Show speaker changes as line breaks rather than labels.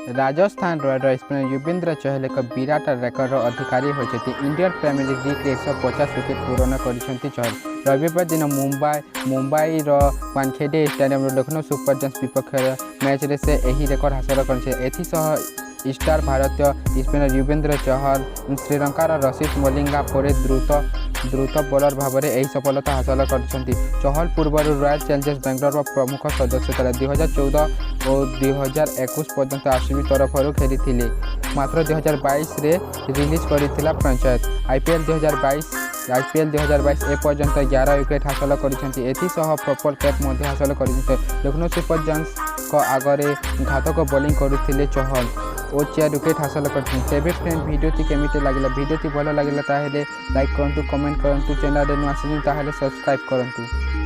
Rajasthan royal spinner Yuzvendra Chahal एक Virat record अधिकारी होती। इंडियन प्रीमियर लीग 150 विकेट पूरण कर चहल रविवार दिन Mumbai Wankhede stadium Lucknow super giants विपक्ष मैच रे से यही रेकर्ड हासिल कर स्टार भारतीय स्पिनर युजवेंद्र चहल श्रीलंकार रशीद मलिंगा पर द्रुत बॉलर भाव में यही सफलता हासिल कर चहल पूर्व रॉयल चैलेंजर्स बेंगलोर प्रमुख सदस्य थे 2014 और 2021 पर्यंत आरसीबी तरफ खेली मात्र 2022 रे रिलीज करथिला पंचायत आईपीएल 2022 एपर्यंत 11 विकेट हासिल कर पर्पल कैप हासिल कर लखनऊ सुपर जायंट्स आगरे घातक बॉलिंग करुथिले चहल और 4 विकेट हासिल करते। फ्रेंड वीडियो केमिति लागला वीडियो भल लगे लाइक करूँ कमेंट करूँ चैनल नु आसी सब्सक्राइब करूँ।